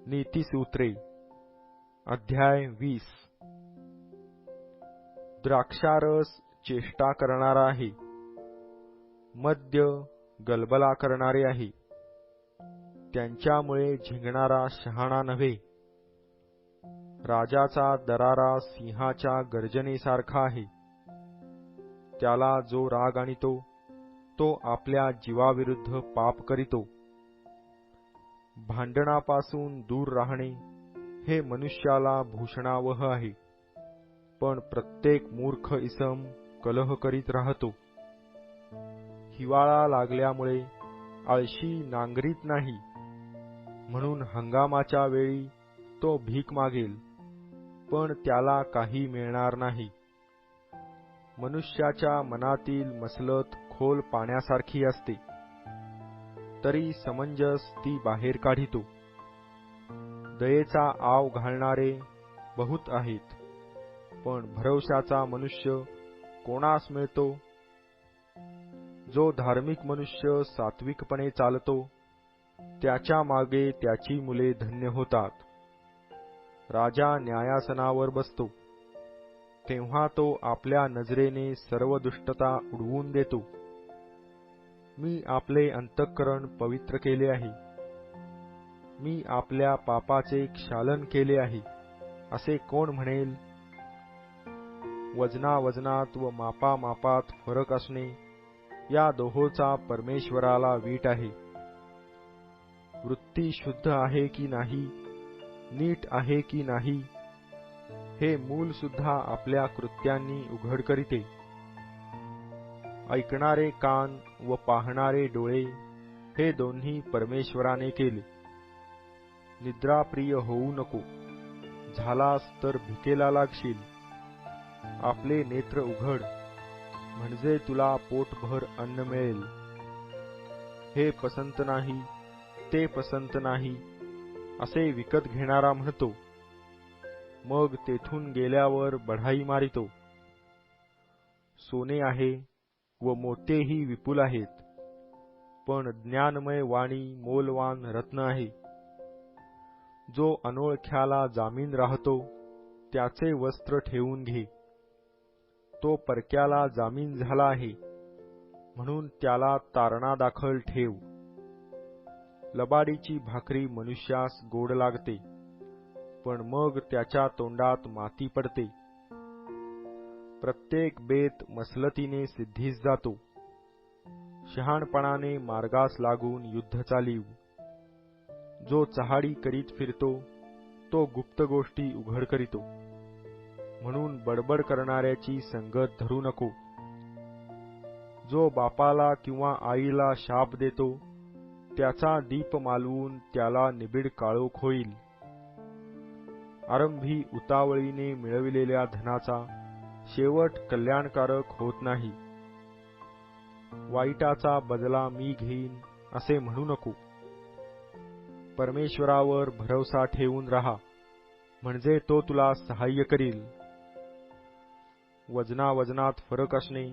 नीतिसूत्रे अध्याय 20 द्राक्षारस चेष्टा करणारा आहे, मद्य गलबला करणारे आहे, त्यांच्यामुळे झिंगणारा शहाणा नव्हे. राजाचा दरारा सिंहाच्या गर्जनेसारखा आहे, त्याला जो राग आणितो तो आपल्या जीवाविरुद्ध पाप करीतो. भांडणापासून दूर राहणे हे मनुष्याला भूषणावह आहे, पण प्रत्येक मूर्ख इसम कलह करीत राहतो. हिवाळा लागल्यामुळे आळशी नांगरीत नाही, म्हणून हंगामाच्या वेळी तो भीक मागेल, पण त्याला काही मिळणार नाही. मनुष्याच्या मनातील मसलत खोल पाण्यासारखी असते, तरी समंजस ती बाहेर काढितो. दयेचा आव घालणारे बहुत आहेत, पण भरवशाचा मनुष्य कोणास मिळतो? जो धार्मिक मनुष्य सात्विकपणे चालतो, त्याच्या मागे त्याची मुले धन्य होतात. राजा न्यायासनावर बसतो, तेव्हा तो आपल्या नजरेने सर्व दुष्टता उडवून देतो. मी आपले अंतःकरण पवित्र केले आहे, मी आपल्या पापाचे क्षालन केले आहे, असे कोण म्हणेल? वजनावजनात व मापामापात फरक असणे, या दोहोचा परमेश्वराला वीट आहे. वृत्ती शुद्ध आहे की नाही, नीट आहे की नाही, हे मूल सुद्धा आपल्या कृत्यांनी उघड करीते. ऐकणारे कान व पाहणारे डोळे हे दोन्ही परमेश्वराने केले. निद्राप्रिय होऊ नको, झालास तर भिकेला लागशील. आपले नेत्र उघड, म्हणजे तुला पोटभर अन्न मिळेल. हे पसंत नाही, ते पसंत नाही, असे विकत घेणारा म्हणतो, मग तेथून गेल्यावर बढाई मारितो. सोने आहे व मोतेही विपुल आहेत, पण ज्ञानमय वाणी मोलवान रत्न आहे. जो अनोळख्याला जामीन राहतो, त्याचे वस्त्र ठेवून घे. तो परक्याला जामीन झाला आहे, म्हणून त्याला तारणादाखल ठेव. लबाडीची भाकरी मनुष्यास गोड लागते, पण मग त्याच्या तोंडात माती पडते. प्रत्येक बेत मसलतीने सिद्धीस जातो, शहाणपणाने मार्गास लागून युद्ध चालीव. जो चहाडी करीत फिरतो, तो गुप्त गोष्टी उघड करीतो, म्हणून बडबड करणाऱ्याची संगत धरू नको. जो बापाला किंवा आईला शाप देतो, त्याचा दीप मालवून त्याला निबिड काळोख होईल. आरंभी उतावळीने मिळविलेल्या धनाचा शेवट कल्याणकारक होत नाही. वाईटाचा बदला मी घेईन असे म्हणू नको. परमेश्वरावर भरवसा ठेवून राहा, म्हणजे तो तुला सहाय्य करील. वजनावजनात फरक असणे,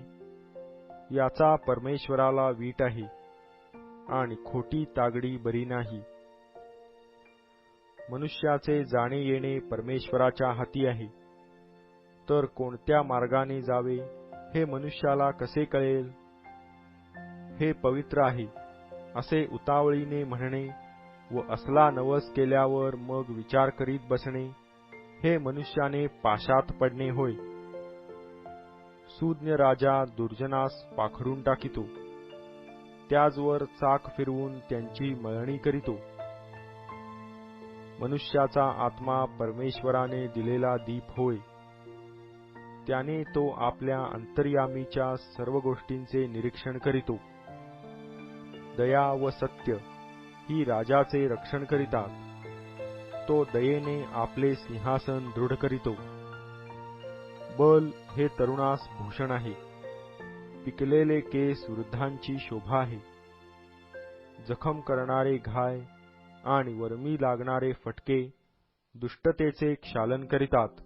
याचा परमेश्वराला वीट आहे, आणि खोटी तागडी बरी नाही. मनुष्याचे जाणे येणे परमेश्वराच्या हाती आहे, तर कोणत्या मार्गाने जावे हे मनुष्याला कसे कळेल? हे पवित्र आहे असे उतावळीने म्हणणे व असला नवस केल्यावर मग विचार करीत बसणे, हे मनुष्याने पाशात पडणे होय. सुज्ञ राजा दुर्जनास पाखडून टाकितो, त्याचवर चाक फिरवून त्यांची मळणी करीतो. मनुष्याचा आत्मा परमेश्वराने दिलेला दीप होय, त्याने तो आपल्या अंतर्यामीच्या सर्व गोष्टींचे निरीक्षण करीतो. दया व सत्य ही राजाचे रक्षण करीतात, तो दयेने आपले सिंहासन दृढ करीतो. बल हे तरुणास भूषण आहे, पिकलेले केस वृद्धांची शोभा आहे. जखम करणारे घाय आणि वर्मी लागणारे फटके दुष्टतेचे क्षालन करीतात.